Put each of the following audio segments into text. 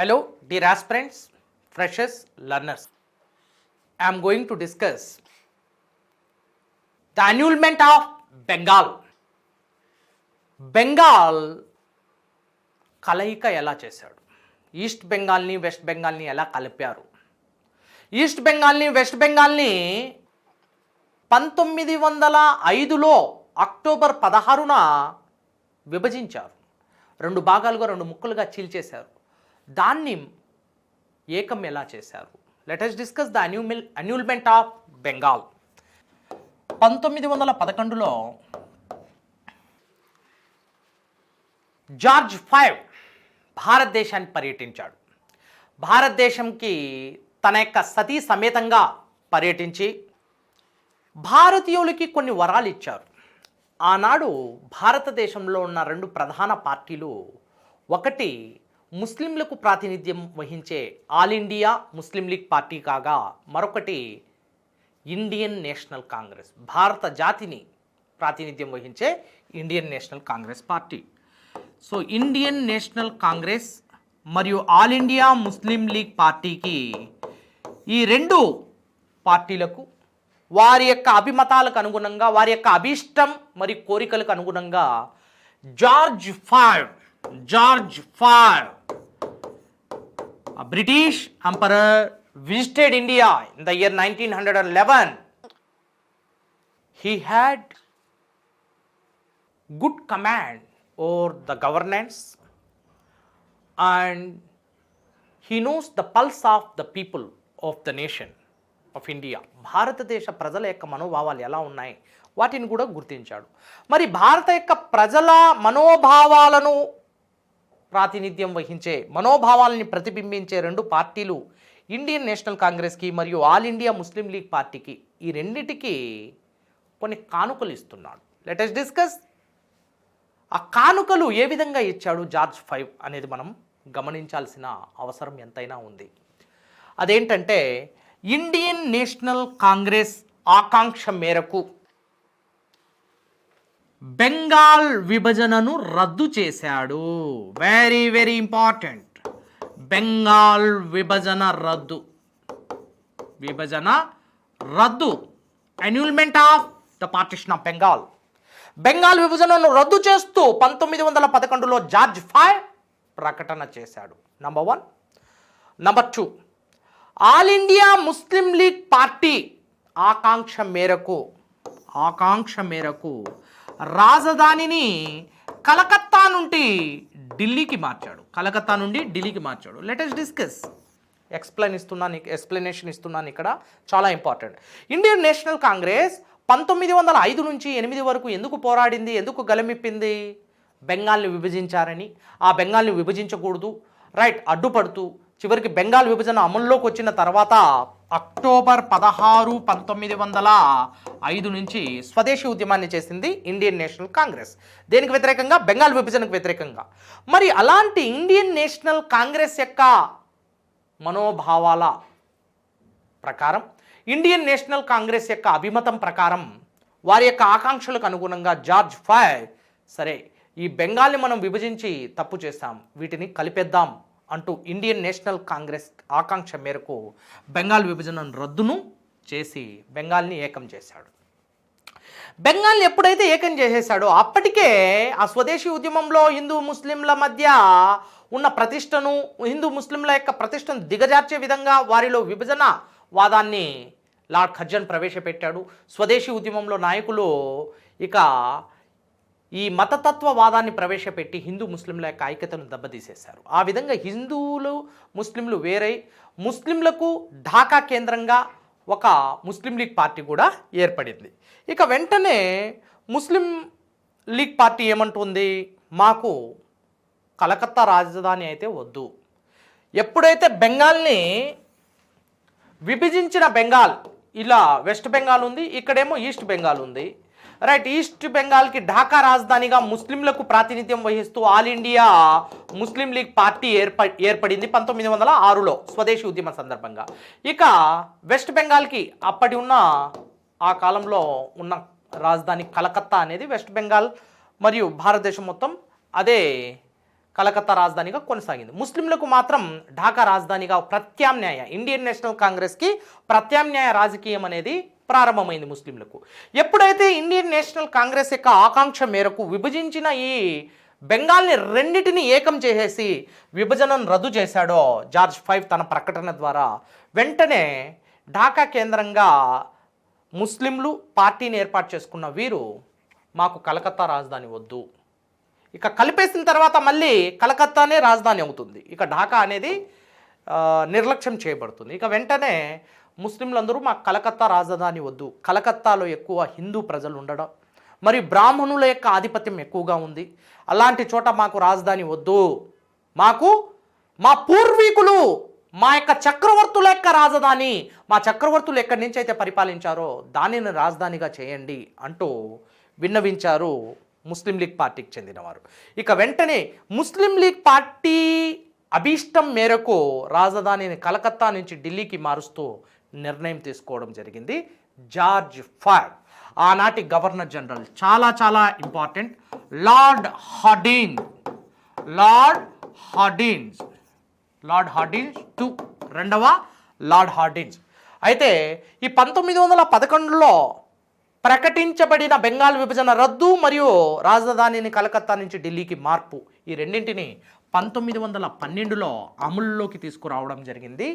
Hello, dear aspirants, freshers, learners. I am going to discuss the annulment of Bengal. Bengal కలయిక ఎలా చేశాడు? East బెంగాల్ని west బెంగాల్ని ఎలా కలిపారు? East బెంగాల్ని west బెంగాల్ని 1905లో October 16న విభజించారు. రెండు భాగాలుగా, రెండు ముక్కలుగా చీల్చేశారు. దాన్ని ఏకం ఎలా చేశారు? Let us discuss the annulment of Bengal. 1911లో జార్జ్ V భారతదేశాన్ని పర్యటించాడు. భారతదేశంకి తన యొక్క సతీ సమేతంగా పర్యటించి భారతీయులకి కొన్ని వరాలు ఇచ్చారు. ఆనాడు భారతదేశంలో ఉన్న రెండు ప్రధాన పార్టీలు, ఒకటి ముస్లింలకు ప్రాతినిధ్యం వహించే ఆల్ ఇండియా ముస్లిం లీగ్ పార్టీ కాగా, మరొకటి ఇండియన్ నేషనల్ కాంగ్రెస్, భారత జాతిని ప్రాతినిధ్యం వహించే Indian National Congress party. So Indian National Congress మరియు ఆల్ ఇండియా ముస్లిం లీగ్ పార్టీకి, ఈ రెండు పార్టీలకు వారి యొక్క అభిమతాలకు అనుగుణంగా, వారి యొక్క అభీష్టం మరియు కోరికలకు అనుగుణంగా George V British emperor visited India in the year 1911. He had good command over the governance and he knows the pulse of the people of the nation of India. భారతదేశ ప్రజల యొక్క మనోభావాలు ఎలా ఉన్నాయి వాటిని కూడా గుర్తించాడు. మరి భారత యొక్క ప్రజల మనోభావాలను ప్రాతినిధ్యం వహించే, మనోభావాలని ప్రతిబింబించే రెండు పార్టీలు ఇండియన్ నేషనల్ కాంగ్రెస్కి మరియు ఆల్ ఇండియా ముస్లిం లీగ్ పార్టీకి, ఈ రెండిటికి కొన్ని కానుకలు ఇస్తున్నాడు. లెట్ us డిస్కస్ ఆ కానుకలు ఏ విధంగా ఇచ్చాడు జార్జ్ V అనేది మనం గమనించాల్సిన అవసరం ఎంతైనా ఉంది. అదేంటంటే, ఇండియన్ నేషనల్ కాంగ్రెస్ ఆకాంక్ష మేరకు బెంగాల్ విభజనను రద్దు చేశాడు. Very very important. బెంగాల్ విభజన రద్దు annulment of the partition of Bengal. Bengal విభజనను రద్దు చేస్తూ 1911లో జార్జ్ V ప్రకటన చేశాడు. Number 1. Number 2, All India Muslim League party ఆకాంక్ష మేరకు రాజధానిని కలకత్తా నుండి ఢిల్లీకి మార్చాడు. Let us discuss. ఎక్స్ప్లెనేషన్ ఇస్తున్నాను ఇక్కడ, చాలా ఇంపార్టెంట్. ఇండియన్ నేషనల్ కాంగ్రెస్ 1905 నుంచి 8 వరకు ఎందుకు పోరాడింది, ఎందుకు గలమిప్పింది? బెంగాల్ని విభజించారని, ఆ బెంగాల్ని విభజించకూడదు రైట్ అడ్డుపడుతూ, చివరికి బెంగాల్ విభజన అమల్లోకి వచ్చిన తర్వాత అక్టోబర్ 16, 1905 నుంచి స్వదేశీ ఉద్యమాన్ని చేసింది ఇండియన్ నేషనల్ కాంగ్రెస్. దేనికి వ్యతిరేకంగా? బెంగాల్ విభజనకు వ్యతిరేకంగా. మరి అలాంటి ఇండియన్ నేషనల్ కాంగ్రెస్ యొక్క మనోభావాల ప్రకారం, ఇండియన్ నేషనల్ కాంగ్రెస్ యొక్క అభిమతం ప్రకారం, వారి యొక్క ఆకాంక్షలకు అనుగుణంగా జార్జ్ V సరే, ఈ బెంగాల్ని మనం విభజించి తప్పు చేస్తాం, వీటిని కలిపేద్దాం అంటూ ఇండియన్ నేషనల్ కాంగ్రెస్ ఆకాంక్ష మేరకు బెంగాల్ విభజన రద్దును చేసి బెంగాల్ని ఏకం చేశాడు. బెంగాల్ని ఎప్పుడైతే ఏకం చేసేశాడో అప్పటికే ఆ స్వదేశీ ఉద్యమంలో హిందూ ముస్లింల మధ్య ఉన్న ప్రతిష్టను, హిందూ ముస్లింల యొక్క ప్రతిష్టను దిగజార్చే విధంగా వారిలో విభజన వాదాన్ని లార్డ్ కర్జన్ ప్రవేశపెట్టాడు. స్వదేశీ ఉద్యమంలో నాయకులు ఇక ఈ మతతత్వవాదాన్ని ప్రవేశపెట్టి హిందూ ముస్లింల యొక్క ఐక్యతను దెబ్బతీసేశారు. ఆ విధంగా హిందువులు ముస్లింలు వేరై, ముస్లింలకు ఢాకా కేంద్రంగా ఒక ముస్లిం లీగ్ పార్టీ కూడా ఏర్పడింది. ఇక వెంటనే ముస్లిం లీగ్ పార్టీ ఏమంటుంది, మాకు కలకత్తా రాజధాని అయితే వద్దు. ఎప్పుడైతే బెంగాల్ని విభజించిన బెంగాల్, ఇలా వెస్ట్ బెంగాల్ ఉంది, ఇక్కడేమో ఈస్ట్ బెంగాల్ ఉంది రైట్. ఈస్ట్ బెంగాల్కి ఢాకా రాజధానిగా ముస్లింలకు ప్రాతినిధ్యం వహిస్తూ ఆల్ ఇండియా ముస్లిం లీగ్ పార్టీ ఏర్పడింది 1906లో స్వదేశీ ఉద్యమ సందర్భంగా. ఇక వెస్ట్ బెంగాల్కి అప్పటి ఉన్న ఆ కాలంలో ఉన్న రాజధాని కలకత్తా అనేది వెస్ట్ బెంగాల్ మరియు భారతదేశం మొత్తం అదే కలకత్తా రాజధానిగా కొనసాగింది. ముస్లింలకు మాత్రం ఢాకా రాజధానిగా ప్రత్యామ్నాయ ఇండియన్ నేషనల్ కాంగ్రెస్కి ప్రత్యామ్నాయ రాజకీయం అనేది ప్రారంభమైంది ముస్లింలకు. ఎప్పుడైతే ఇండియన్ నేషనల్ కాంగ్రెస్ యొక్క ఆకాంక్ష మేరకు విభజించిన ఈ బెంగాల్ని రెండింటిని ఏకం చేసేసి విభజనను రద్దు చేశాడో జార్జ్ 5 తన ప్రకటన ద్వారా, వెంటనే ఢాకా కేంద్రంగా ముస్లింలు పార్టీని ఏర్పాటు చేసుకున్న వీరు మాకు కలకత్తా రాజధాని వద్దు, ఇక కలిపేసిన తర్వాత మళ్ళీ కలకత్తానే రాజధాని అవుతుంది, ఇక ఢాకా అనేది నిర్లక్ష్యం చేయబడుతుంది. ఇక వెంటనే ముస్లింలందరూ మాకు కలకత్తా రాజధాని వద్దు, కలకత్తాలో ఎక్కువ హిందూ ప్రజలు ఉండడం మరి బ్రాహ్మణుల యొక్క ఆధిపత్యం ఎక్కువగా ఉంది, అలాంటి చోట మాకు రాజధాని వద్దు, మాకు మా పూర్వీకులు మా యొక్క చక్రవర్తుల యొక్క రాజధాని, మా చక్రవర్తులు ఎక్కడి నుంచి అయితే పరిపాలించారో దానిని రాజధానిగా చేయండి అంటూ విన్నవించారు ముస్లిం లీగ్ పార్టీకి చెందినవారు. ఇక వెంటనే ముస్లిం లీగ్ పార్టీ అభీష్టం మేరకు రాజధానిని కలకత్తా నుంచి ఢిల్లీకి మారుస్తూ నిర్ణయం తీసుకోవడం జరిగింది జార్జ్ 5. ఆనాటి గవర్నర్ జనరల్ చాలా చాలా ఇంపార్టెంట్ లార్డ్ హార్డిన్స్ టు రెండవ లార్డ్ హార్డిన్స్. అయితే ఈ 1911లో ప్రకటించబడిన బెంగాల్ విభజన రద్దు మరియు రాజధానిని కలకత్తా నుంచి ఢిల్లీకి మార్పు, ఈ రెండింటిని 1912లో అమలులోకి తీసుకురావడం జరిగింది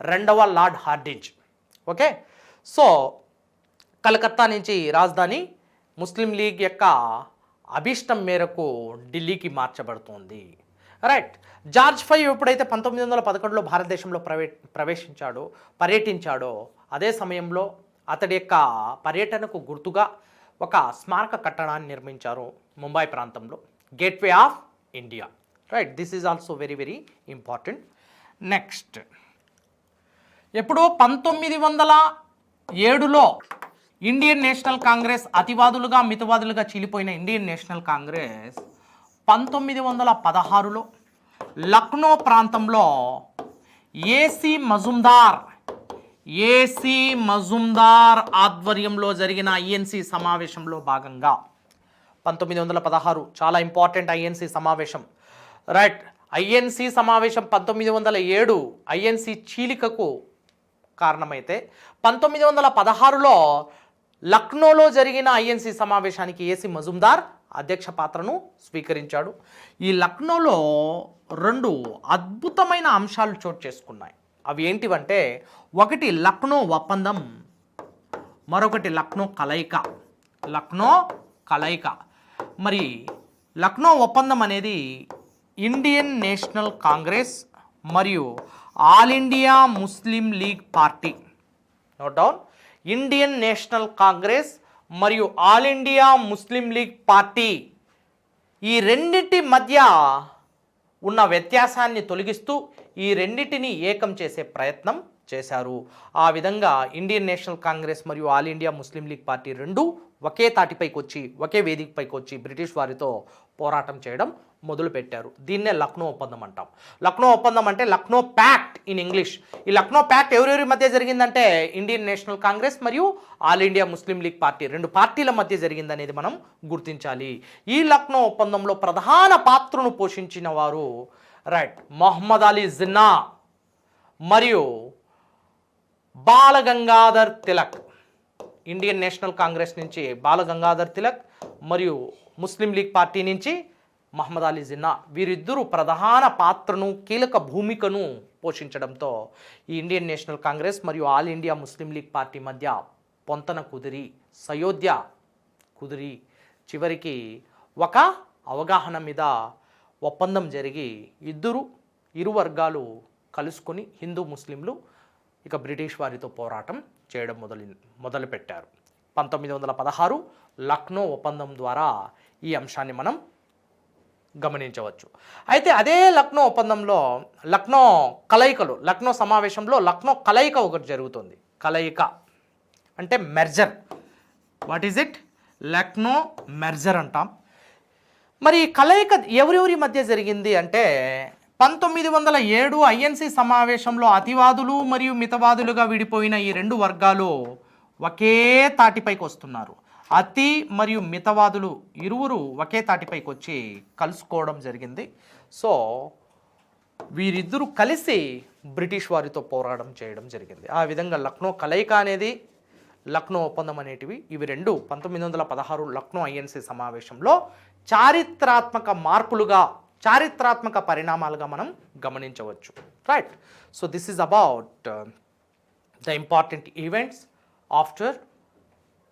రెండవ లార్డ్ హార్డిన్స్. ఓకే, సో కలకత్తా నుంచి రాజధాని ముస్లిం లీగ్ యొక్క అభీష్టం మేరకు ఢిల్లీకి మార్చబడుతోంది. రైట్. జార్జ్ 5 ఎప్పుడైతే 1911లో భారతదేశంలో పర్యటించాడో అదే సమయంలో అతడి యొక్క పర్యటనకు గుర్తుగా ఒక స్మారక కట్టడాన్ని నిర్మించారు ముంబై ప్రాంతంలో, gateway of India. Right, this is also very very important. Next, ఎప్పుడో 1907లో ఇండియన్ నేషనల్ కాంగ్రెస్ అతివాదులుగా మితవాదులుగా చీలిపోయిన ఇండియన్ నేషనల్ కాంగ్రెస్ 1916లో లక్నో ప్రాంతంలో ఏసీ మజుందార్ ఆధ్వర్యంలో జరిగిన ఐఎన్సి సమావేశంలో భాగంగా 1916 చాలా ఇంపార్టెంట్ ఐఎన్సి సమావేశం. రైట్, ఐఎన్సి సమావేశం 1907 ఐఎన్సి చీలికకు కారణమైతే 1916లో లక్నోలో జరిగిన ఐఎన్సి సమావేశానికి ఏసీ మజుందార్ అధ్యక్ష పాత్రను స్వీకరించాడు. ఈ లక్నోలో 2 అద్భుతమైన అంశాలు చోటు చేసుకున్నాయి. అవి ఏంటివంటే, ఒకటి లక్నో ఒప్పందం, మరొకటి లక్నో కలయిక. మరి లక్నో ఒప్పందం అనేది ఇండియన్ నేషనల్ కాంగ్రెస్ మరియు All India Muslim League party, note down, Indian National Congress మరియు ఆల్ ఇండియా ముస్లిం లీగ్ పార్టీ ఈ రెండింటి మధ్య ఉన్న వ్యత్యాసాన్ని తొలగిస్తూ ఈ రెండింటిని ఏకం చేసే ప్రయత్నం చేశారు. ఆ విధంగా ఇండియన్ నేషనల్ కాంగ్రెస్ మరియు ఆల్ ఇండియా ముస్లిం లీగ్ పార్టీ రెండు ఒకే తాటిపైకి వచ్చి ఒకే వేదికపైకి వచ్చి బ్రిటిష్ వారితో పోరాటం చేయడం మొదలుపెట్టారు. దీన్నే లక్నో ఒప్పందం అంటాం. లక్నో ఒప్పందం అంటే లక్నో ప్యాక్ట్ ఇన్ ఇంగ్లీష్. ఈ లక్నో ప్యాక్ట్ ఎవరెవరి మధ్య జరిగిందంటే ఇండియన్ నేషనల్ కాంగ్రెస్ మరియు ఆల్ ఇండియా ముస్లిం లీగ్ పార్టీ 2 పార్టీల మధ్య జరిగిందనేది మనం గుర్తించాలి. ఈ లక్నో ఒప్పందంలో ప్రధాన పాత్రను పోషించిన వారు మొహమ్మద్ అలీ జిన్నా మరియు బాలగంగాధర్ తిలక్. ఇండియన్ నేషనల్ కాంగ్రెస్ నుంచి బాలగంగాధర్ తిలక్ మరియు ముస్లిం లీగ్ పార్టీ నుంచి మహమ్మద్ అలీ జిన్నా, వీరిద్దరూ ప్రధాన పాత్రను కీలక భూమికను పోషించడంతో ఈ ఇండియన్ నేషనల్ కాంగ్రెస్ మరియు ఆల్ ఇండియా ముస్లిం లీగ్ పార్టీ మధ్య పొంతన కుదిరి సయోధ్య కుదిరి చివరికి ఒక అవగాహన మీద ఒప్పందం జరిగి ఇరు వర్గాలు కలుసుకొని హిందూ ముస్లింలు ఇక బ్రిటిష్ వారితో పోరాటం చేయడం మొదలుపెట్టారు. 1916 లక్నో ఒప్పందం ద్వారా ఈ అంశాన్ని మనం గమనించవచ్చు. అయితే అదే లక్నో ఒప్పందంలో లక్నో సమావేశంలో లక్నో కలయిక ఒకటి జరుగుతుంది. కలయిక అంటే merger. What is it? Lucknow merger అంటాం. మరి కలయిక ఎవరెవరి మధ్య జరిగింది అంటే 1907 ఐఎన్సి సమావేశంలో అతివాదులు మరియు మితవాదులుగా విడిపోయిన ఈ 2 వర్గాలు ఒకే తాటిపైకి వస్తున్నారు. అతి మరియు మితవాదులు ఇరువురు ఒకే తాటిపైకి వచ్చి కలుసుకోవడం జరిగింది. సో వీరిద్దరూ కలిసి బ్రిటిష్ వారితో పోరాటం చేయడం జరిగింది. ఆ విధంగా లక్నో కలయిక అనేది, లక్నో ఒప్పందం అనేటివి ఇవి రెండు 1916 లక్నో ఐఎన్సీ సమావేశంలో చారిత్రాత్మక మార్పులుగా, చారిత్రాత్మక పరిణామాలుగా మనం గమనించవచ్చు. Right. So this is about the important events after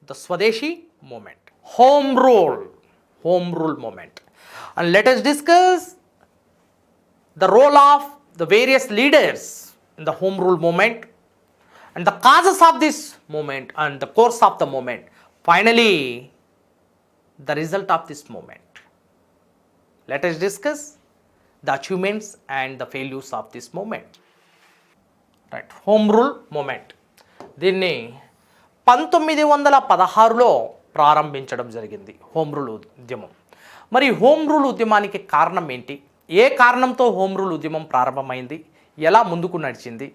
the Swadeshi movement. Home rule movement. And let us discuss the role of the various leaders in the home rule movement and the causes of this movement and the course of the movement. Finally, the result of this movement. Let us discuss the achievements and the failures of this movement. Right. Home rule movement. దీన్ని 1916లో ప్రారంభించడం జరిగింది home rule ఉద్యమం. మరి home rule ఉద్యమానికి కారణం ఏంటి? ఏ కారణంతో home rule ఉద్యమం ప్రారంభమైంది? ఎలా ముందుకు నడిచింది?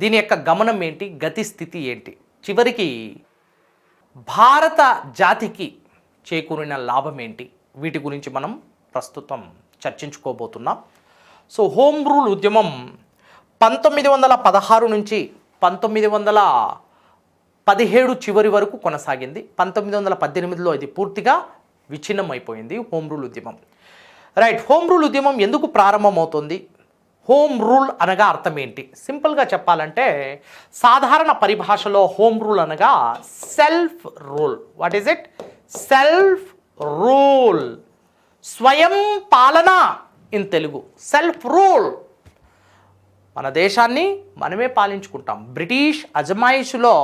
దీని యొక్క గమనం ఏంటి? గతి స్థితి ఏంటి? చివరికి భారత జాతికి చేకూరిన లాభం ఏంటి? వీటి గురించి మనం ప్రస్తుతం చర్చించుకోబోతున్నాం. సో హోమ్ రూల్ ఉద్యమం 1916 నుంచి 1917 చివరి వరకు కొనసాగింది. 1918లో ఇది పూర్తిగా విచ్ఛిన్నమైపోయింది హోమ్ రూల్ ఉద్యమం. రైట్. హోమ్ రూల్ ఉద్యమం ఎందుకు ప్రారంభమవుతుంది? హోమ్ రూల్ అనగా అర్థం ఏంటి? సింపుల్గా చెప్పాలంటే సాధారణ పరిభాషలో హోమ్ రూల్ అనగా self rule. What is it? Self rule, స్వయం పాలన ఇన్ తెలుగు. Self rule. మన దేశాన్ని మనమే పాలించుకుంటాం. బ్రిటిష్ అజమాయిషిలో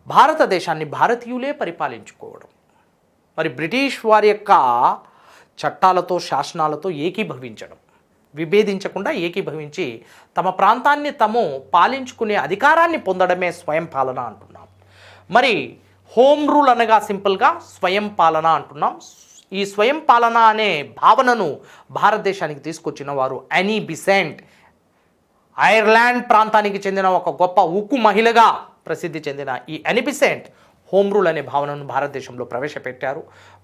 భారతదేశాన్ని భారతీయులే పరిపాలించుకోవడం. మరి బ్రిటిష్ వారి యొక్క చట్టాలతో, శాసనాలతో ఏకీభవించడం, విభేదించకుండా ఏకీభవించి తమ ప్రాంతాన్ని తాము పాలించుకునే అధికారాన్ని పొందడమే స్వయం పాలన అంటున్నాం. మరి హోమ్ రూల్ అనగా సింపుల్గా స్వయం పాలన అంటున్నాం. ఈ స్వయం పాలన అనే భావనను భారతదేశానికి తీసుకొచ్చిన వారు యానీ బిసెంట్. ఐర్లాండ్ ప్రాంతానికి చెందిన ఒక గొప్ప ఉక్కు మహిళగా ప్రసిద్ధి చెందిన ఈ యానీ బిసెంట్ హోమ్ రూల్ అనే భావనను భారతదేశంలో ప్రవేశపెట్టారు.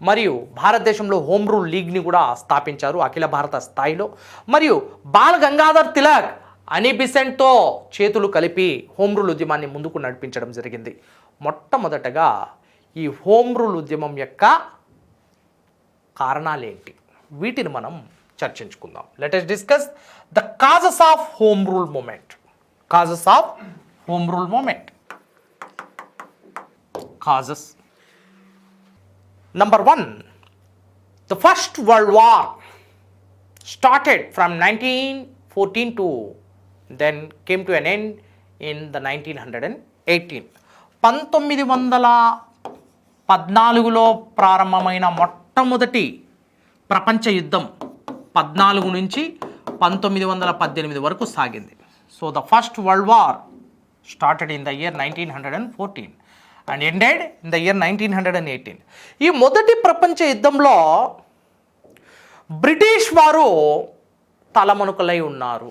మరియు భారతదేశంలో హోమ్ రూల్ లీగ్ని కూడా స్థాపించారు అఖిల భారత స్థాయిలో. మరియు బాల్ గంగాధర్ తిలక్ యానీ బిసెంట్తో చేతులు కలిపి హోమ్ రూల్ ఉద్యమాన్ని ముందుకు నడిపించడం జరిగింది. మొట్టమొదటగా ఈ హోమ్ రూల్ ఉద్యమం యొక్క కారణాలేంటి? వీటిని మనం చర్చించుకుందాం. Let us discuss the causes of home rule movement. Causes of home rule movement. Causes. Number 1, the First World War started from 1914 to then came to an end in the 1918. 1914లో ప్రారంభమైన మొట్టమొదటి ప్రపంచ యుద్ధం 14 నుంచి 1918 వరకు సాగింది. So the first world war started in the year 1914 and ended in the year 1918. ఈ మొదటి ప్రపంచ యుద్ధంలో బ్రిటిష్ వారు తలమునకలై ఉన్నారు.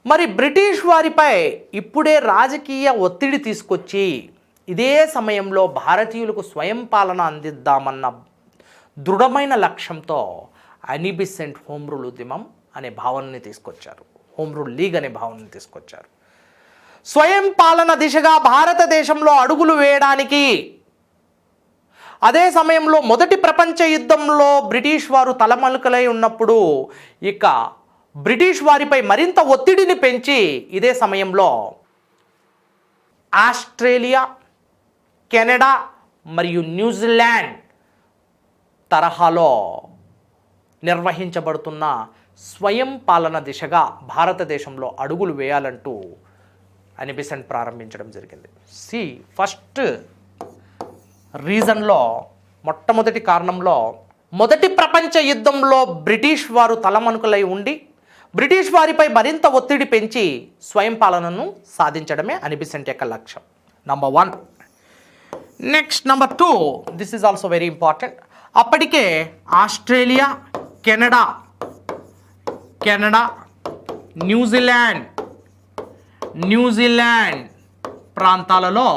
మరి బ్రిటిష్ వారిపై ఇప్పుడే రాజకీయ ఒత్తిడి తీసుకొచ్చి ఇదే సమయంలో భారతీయులకు స్వయం పాలన అందిద్దామన్న దృఢమైన లక్ష్యంతో యానీ బిసెంట్ హోమ్ రూల్ ఉద్యమం అనే భావనని తీసుకొచ్చారు. హోమ్ రూల్ లీగ్ అనే భావనని తీసుకొచ్చారు. స్వయం పాలన దిశగా భారతదేశంలో అడుగులు వేయడానికి అదే సమయంలో మొదటి ప్రపంచ యుద్ధంలో బ్రిటిష్ వారు తలమలుకలై ఉన్నప్పుడు ఇక బ్రిటిష్ వారిపై మరింత ఒత్తిడిని పెంచి ఇదే సమయంలో ఆస్ట్రేలియా, కెనడా మరియు న్యూజిలాండ్ తరహాలో నిర్వహించబడుతున్న స్వయం పాలన దిశగా భారతదేశంలో అడుగులు వేయాలంటూ యానీ బిసెంట్ ప్రారంభించడం జరిగింది. ఫస్ట్ రీజన్లో, మొట్టమొదటి కారణంలో మొదటి ప్రపంచ యుద్ధంలో బ్రిటిష్ వారు తలమణుకులై ఉండి బ్రిటిష్ వారిపై మరింత ఒత్తిడి పెంచి స్వయం పాలనను సాధించడమే యానీ బిసెంట్ యొక్క లక్ష్యం. Number 1. Next number 2, this is also very important. అప్పటికే ఆస్ట్రేలియా, కెనడా, న్యూజిలాండ్ ప్రాంతాలలో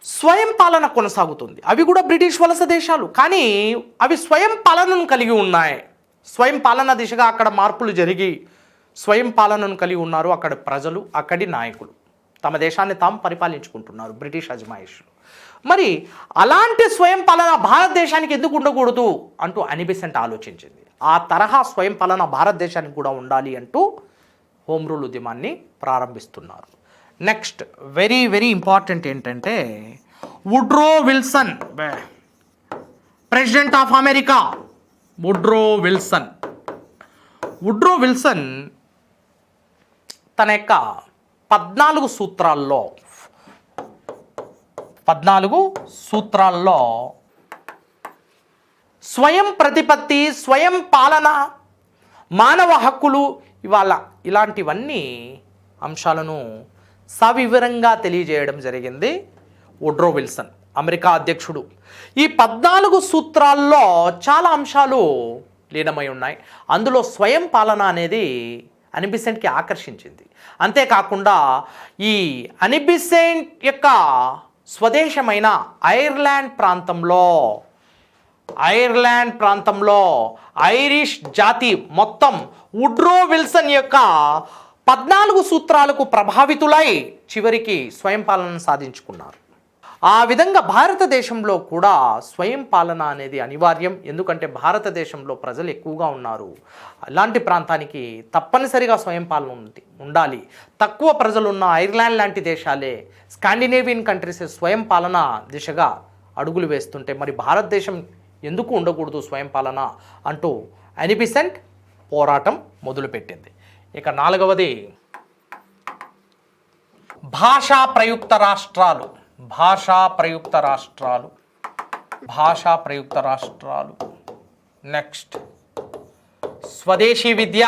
స్వయం పాలన కొనసాగుతుంది. అవి కూడా బ్రిటిష్ వలస దేశాలు, కానీ అవి స్వయం పాలనను కలిగి ఉన్నాయి. స్వయం పాలన దిశగా అక్కడ మార్పులు జరిగి స్వయం పాలనను కలిగి ఉన్నారు. అక్కడ ప్రజలు, అక్కడి నాయకులు తమ దేశాన్ని తాము పరిపాలించుకుంటున్నారు బ్రిటిష్ అజమాయిషులు. మరి అలాంటి స్వయం పాలన భారతదేశానికి ఎందుకు ఉండకూడదు అంటూ అనీ బెసెంట్ ఆలోచించింది. ఆ తరహా స్వయం పాలన భారతదేశానికి కూడా ఉండాలి అంటూ హోమ్ రూల్ ఉద్యమాన్ని ప్రారంభిస్తున్నారు. నెక్స్ట్ వెరీ వెరీ ఇంపార్టెంట్ ఏంటంటే Woodrow Wilson, president of America. Woodrow Wilson తన యొక్క 14 సూత్రాల్లో స్వయం ప్రతిపత్తి, స్వయం పాలన, మానవ హక్కులు ఇలాంటివన్నీ అంశాలను సవివరంగా తెలియజేయడం జరిగింది వుడ్రో విల్సన్, అమెరికా అధ్యక్షుడు. ఈ 14 సూత్రాల్లో చాలా అంశాలు లీనమై ఉన్నాయి. అందులో స్వయం పాలన అనేది అనీ బెసెంట్కి ఆకర్షించింది. అంతేకాకుండా ఈ అనీ బెసెంట్ యొక్క స్వదేశమైన ఐర్లాండ్ ప్రాంతంలో ఐరిష్ జాతి మొత్తం వుడ్రో విల్సన్ యొక్క 14 సూత్రాలకు ప్రభావితులై చివరికి స్వయం పాలన సాధించుకున్నారు. ఆ విధంగా భారతదేశంలో కూడా స్వయం పాలన అనేది అనివార్యం. ఎందుకంటే భారతదేశంలో ప్రజలు ఎక్కువగా ఉన్నారు. అలాంటి ప్రాంతానికి తప్పనిసరిగా స్వయం పాలన ఉండాలి. తక్కువ ప్రజలున్న ఐర్లాండ్ లాంటి దేశాలే, స్కాండినేవియన్ కంట్రీస్ స్వయం పాలన దిశగా అడుగులు వేస్తుంటే మరి భారతదేశం ఎందుకు ఉండకూడదు స్వయం పాలన అంటూ అనీ బెసెంట్ పోరాటం మొదలుపెట్టింది. ఇక 4వది భాషా ప్రయుక్త రాష్ట్రాలు. నెక్స్ట్ స్వదేశీ విద్య,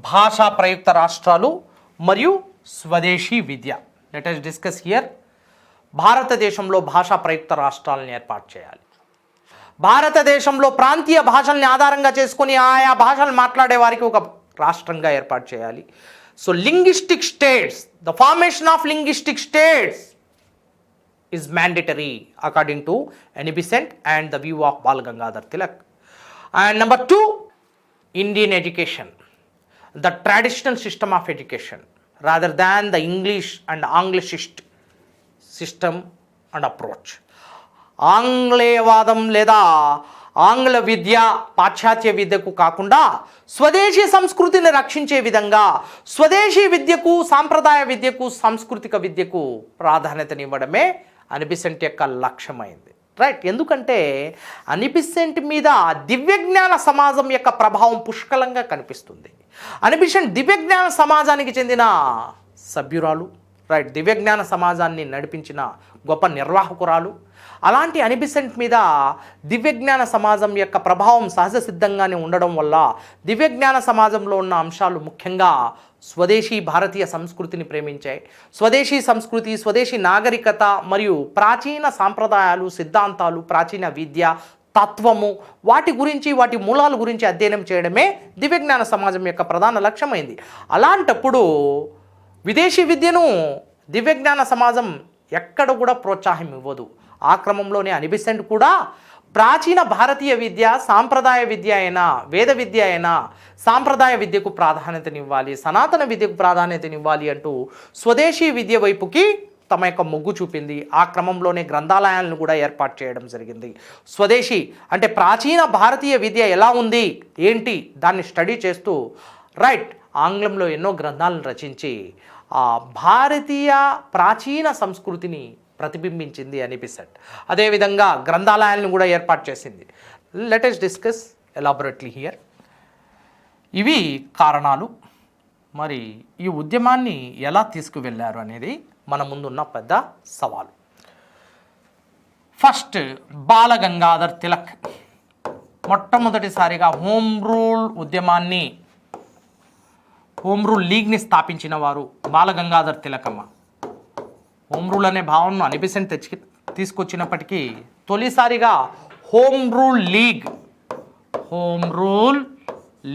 భాషా ప్రయుక్త రాష్ట్రాలు మరియు స్వదేశీ విద్య. Let us discuss here. భారతదేశంలో భాషా ప్రయుక్త రాష్ట్రాలను ఏర్పాటు చేయాలి. భారతదేశంలో ప్రాంతీయ భాషల్ని ఆధారంగా చేసుకొని ఆయా భాషలు మాట్లాడే వారికి ఒక రాష్ట్రంగా ఏర్పాటు చేయాలి. So linguistic states, the formation of linguistic states is mandatory according to Annie Besant and the view of Bal Gangadhar Tilak. And number 2, Indian education, the traditional system of education rather than the English and Anglicist system and approach. ఆంగ్లేయవాదం లేదా ఆంగ్ల విద్య పాశ్చాత్య విద్యకు కాకుండా స్వదేశీ సంస్కృతిని రక్షించే విధంగా స్వదేశీ విద్యకు, సాంప్రదాయ విద్యకు, సాంస్కృతిక విద్యకు ప్రాధాన్యతనివ్వడమే అనీ బెసెంట్ యొక్క లక్ష్యమైంది. రైట్. ఎందుకంటే అనీ బెసెంట్ మీద దివ్యజ్ఞాన సమాజం యొక్క ప్రభావం పుష్కలంగా కనిపిస్తుంది. అనీ బెసెంట్ దివ్యజ్ఞాన సమాజానికి చెందిన సభ్యురాలు. రైట్. దివ్యజ్ఞాన సమాజాన్ని నడిపించిన గొప్ప నిర్వాహకురాలు. అలాంటి అనీ బెసెంట్ మీద దివ్యజ్ఞాన సమాజం యొక్క ప్రభావం సహజ సిద్ధంగానే ఉండడం వల్ల దివ్యజ్ఞాన సమాజంలో ఉన్న అంశాలు ముఖ్యంగా స్వదేశీ భారతీయ సంస్కృతిని ప్రేమించాయి. స్వదేశీ సంస్కృతి, స్వదేశీ నాగరికత మరియు ప్రాచీన సాంప్రదాయాలు, సిద్ధాంతాలు, ప్రాచీన విద్య, తత్వము, వాటి గురించి, వాటి మూలాల గురించి అధ్యయనం చేయడమే దివ్యజ్ఞాన సమాజం యొక్క ప్రధాన లక్ష్యమైంది. అలాంటప్పుడు విదేశీ విద్యను దివ్యజ్ఞాన సమాజం ఎక్కడ కూడా ప్రోత్సాహం ఇవ్వదు. ఆ క్రమంలోనే అనీ బెసెంట్ కూడా ప్రాచీన భారతీయ విద్య, సాంప్రదాయ విద్య అయినా, వేద విద్య అయినా సాంప్రదాయ విద్యకు ప్రాధాన్యతనివ్వాలి, సనాతన విద్యకు ప్రాధాన్యతనివ్వాలి అంటూ స్వదేశీ విద్య వైపుకి తమ యొక్క మొగ్గు చూపింది. ఆ క్రమంలోనే గ్రంథాలయాలను కూడా ఏర్పాటు చేయడం జరిగింది. స్వదేశీ అంటే ప్రాచీన భారతీయ విద్య ఎలా ఉంది ఏంటి దాన్ని స్టడీ చేస్తూ రైట్ ఆంగ్లంలో ఎన్నో గ్రంథాలను రచించి ఆ భారతీయ ప్రాచీన సంస్కృతిని ప్రతిబింబించింది అనీ బెసెంట్. అదేవిధంగా గ్రంథాలయాలను కూడా ఏర్పాటు చేసింది. Let us discuss elaborately here. ఇవి కారణాలు. మరి ఈ ఉద్యమాన్ని ఎలా తీసుకువెళ్ళారు అనేది మన ముందున్న పెద్ద సవాలు. ఫస్ట్ బాల గంగాధర్ తిలక్ మొట్టమొదటిసారిగా హోమ్ రూల్ ఉద్యమాన్ని, హోమ్ రూల్ లీగ్ని స్థాపించిన వారు బాల గంగాధర్ తిలకమ్మ. హోమ్ రూల్ అనే భావనను అనీ బెసెంట్ తీసుకొచ్చినప్పటికీ తొలిసారిగా హోమ్ రూల్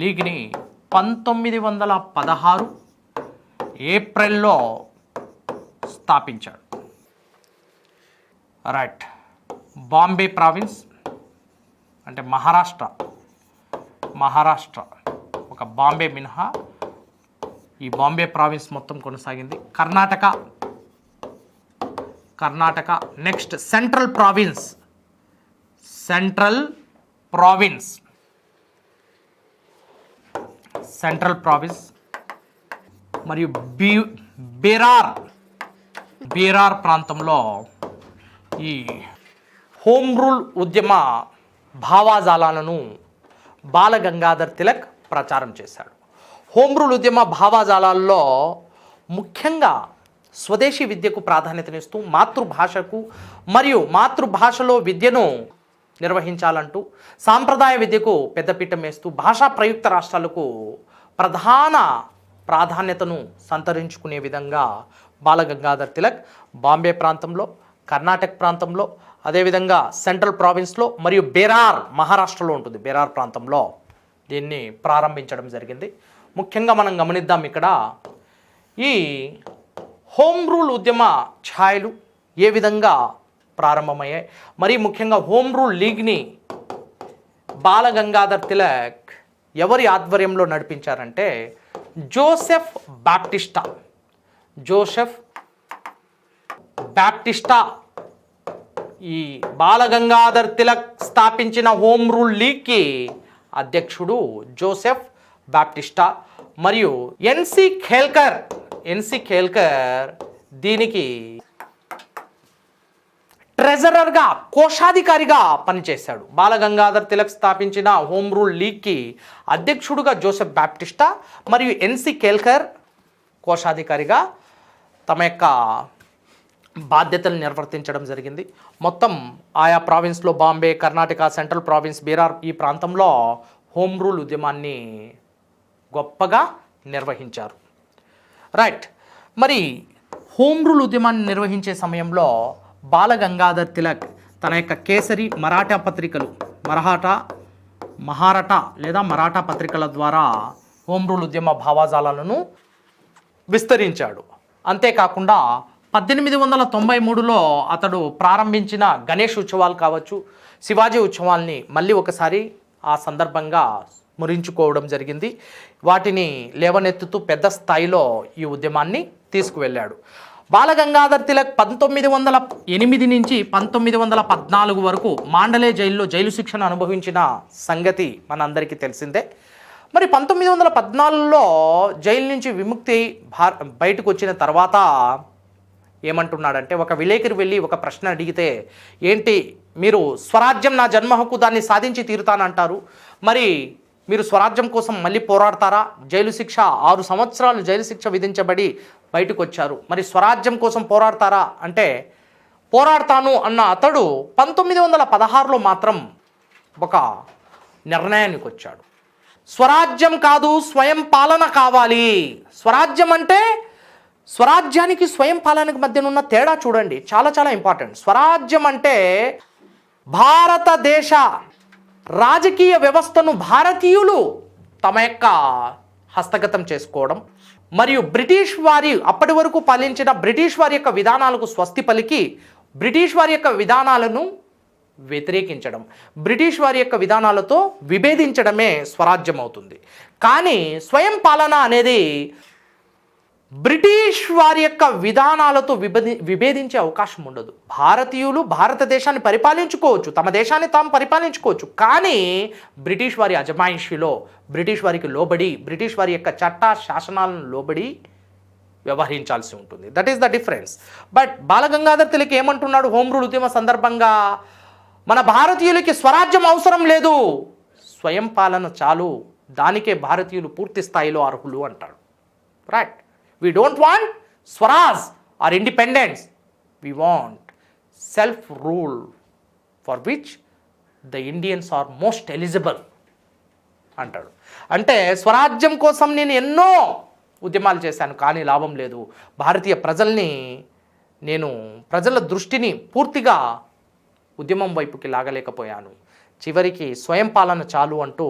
లీగ్ని 1916 ఏప్రిల్లో స్థాపించాడు. రైట్. బాంబే ప్రావిన్స్ అంటే మహారాష్ట్ర ఒక బాంబే మినహా ఈ బాంబే ప్రావిన్స్ మొత్తం కొనసాగింది. కర్ణాటక. నెక్స్ట్ సెంట్రల్ ప్రావిన్స్ మరియు బీరార్ ప్రాంతంలో ఈ హోమ్ రూల్ ఉద్యమ భావాజాలాలను బాలగంగాధర్ తిలక్ ప్రచారం చేశాడు. హోమ్ రూల్ ఉద్యమ భావాజాలాల్లో ముఖ్యంగా స్వదేశీ విద్యకు ప్రాధాన్యతనిస్తూ మాతృభాషకు మరియు మాతృభాషలో విద్యను నిర్వహించాలంటూ సాంప్రదాయ విద్యకు పెద్దపీట వేస్తూ భాషా ప్రయుక్త రాష్ట్రాలకు ప్రధాన ప్రాధాన్యతను సంతరించుకునే విధంగా బాలగంగాధర్ తిలక్ బాంబే ప్రాంతంలో, కర్ణాటక ప్రాంతంలో, అదేవిధంగా సెంట్రల్ ప్రావిన్స్లో మరియు మహారాష్ట్రలో ఉంటుంది, బీరార్ ప్రాంతంలో దీన్ని ప్రారంభించడం జరిగింది. ముఖ్యంగా మనం గమనిద్దాం ఇక్కడ ఈ హోమ్ రూల్ ఉద్యమ ఛాయలు ఏ విధంగా ప్రారంభమయ్యాయి, మరి ముఖ్యంగా హోమ్ రూల్ లీగ్ని బాలగంగాధర్ తిలక్ ఎవరి ఆధ్వర్యంలో నడిపించారంటే జోసెఫ్ బాప్టిస్టా ఈ బాలగంగాధర్ తిలక్ స్థాపించిన హోమ్ రూల్ లీగ్కి అధ్యక్షుడు జోసెఫ్ బాప్టిస్టా మరియు ఎన్సి ఖేల్కర్ దీనికి ట్రెజరర్గా, కోశాధికారిగా పనిచేశాడు. బాలగంగాధర్ తిలక్ స్థాపించిన హోమ్ రూల్ లీగ్కి అధ్యక్షుడుగా జోసెఫ్ బాప్టిస్టా మరియు ఎన్సి ఖేల్కర్ కోశాధికారిగా తమ యొక్క బాధ్యతలు నిర్వర్తించడం జరిగింది. మొత్తం ఆయా ప్రావిన్స్లో బాంబే, కర్ణాటక, సెంట్రల్ ప్రావిన్స్, బీరార్ ఈ ప్రాంతంలో హోమ్ రూల్ ఉద్యమాన్ని గొప్పగా నిర్వహించారు. రైట్. మరి హోమ్ రూల్ ఉద్యమాన్ని నిర్వహించే సమయంలో బాలగంగాధర్ తిలక్ తన యొక్క కేసరి, మరాఠా పత్రికల ద్వారా హోమ్ రూల్ ఉద్యమ భావాజాలను విస్తరించాడు. అంతేకాకుండా 1893లో అతడు ప్రారంభించిన గణేష్ ఉత్సవాలు కావచ్చు, శివాజీ ఉత్సవాల్ని మళ్ళీ ఒకసారి ఆ సందర్భంగా స్మరించుకోవడం జరిగింది. వాటిని లేవనెత్తుతూ పెద్ద స్థాయిలో ఈ ఉద్యమాన్ని తీసుకువెళ్ళాడు. బాలగంగాధర్ తిలక్ 1908 నుంచి 1914 వరకు మాండలే జైల్లో జైలు శిక్షను అనుభవించిన సంగతి మనందరికీ తెలిసిందే. మరి 1914లో జైలు నుంచి విముక్తి బయటకు వచ్చిన తర్వాత ఏమంటున్నాడంటే, ఒక విలేకరి వెళ్ళి ఒక ప్రశ్న అడిగితే, ఏంటి మీరు స్వరాజ్యం నా జన్మ హక్కు, దాన్ని సాధించి తీరుతానంటారు, మరి మీరు స్వరాజ్యం కోసం మళ్ళీ పోరాడతారా? జైలు శిక్ష 6 సంవత్సరాలు జైలు శిక్ష విధించబడి బయటకు వచ్చారు, మరి స్వరాజ్యం కోసం పోరాడతారా అంటే పోరాడతాను అన్న అతడు 1916లో మాత్రం ఒక నిర్ణయానికి వచ్చాడు. స్వరాజ్యం కాదు, స్వయం పాలన కావాలి. స్వరాజ్యం అంటే స్వరాజ్యానికి స్వయం పాలనకు మధ్య ఉన్న తేడా చూడండి, చాలా చాలా ఇంపార్టెంట్. స్వరాజ్యం అంటే భారతదేశ రాజకీయ వ్యవస్థను భారతీయులు తమ యొక్క హస్తగతం చేసుకోవడం మరియు బ్రిటిష్ వారి అప్పటి వరకు పాలించిన బ్రిటిష్ వారి యొక్క విధానాలకు స్వస్తి పలికి బ్రిటిష్ వారి యొక్క విధానాలను వ్యతిరేకించడం, బ్రిటిష్ వారి యొక్క విధానాలతో విభేదించడమే స్వరాజ్యం అవుతుంది. కానీ స్వయం పాలన అనేది బ్రిటిష్ వారి యొక్క విధానాలతో విభేదించే అవకాశం ఉండదు. భారతీయులు భారతదేశాన్ని పరిపాలించుకోవచ్చు, తమ దేశాన్ని తాము పరిపాలించుకోవచ్చు, కానీ బ్రిటిష్ వారి అజమాయిషిలో బ్రిటిష్ వారికి లోబడి, బ్రిటిష్ వారి యొక్క చట్ట శాసనాలను లోబడి వ్యవహరించాల్సి ఉంటుంది. That is the difference. But Bal Gangadhar Tilak ఏమంటున్నాడు హోమ్ రూల్ ఉద్యమ సందర్భంగా? మన భారతీయులకి స్వరాజ్యం అవసరం లేదు, స్వయం పాలన చాలు, దానికే భారతీయులు పూర్తి స్థాయిలో అర్హులు అంటాడు. Right. We don't want Swaraj or independence. We want self-rule for which the Indians are most eligible అంటాడు. అంటే స్వరాజ్యం కోసం నేను ఎన్నో ఉద్యమాలు చేశాను, కానీ లాభం లేదు. భారతీయ ప్రజల దృష్టిని పూర్తిగా ఉద్యమం వైపుకి లాగలేకపోయాను. చివరికి స్వయం పాలన చాలు అంటూ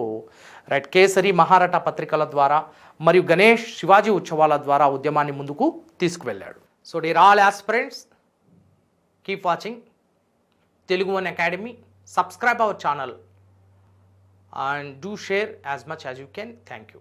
రైట్ కేసరి మహారాఠా పత్రికల ద్వారా మరియు గణేష్ శివాజీ ఉత్సవాల ద్వారా ఉద్యమాన్ని ముందుకు తీసుకువెళ్ళాడు. So dear all aspirants, keep watching Telugu One Academy. Subscribe our channel and do share as much as you can. Thank you.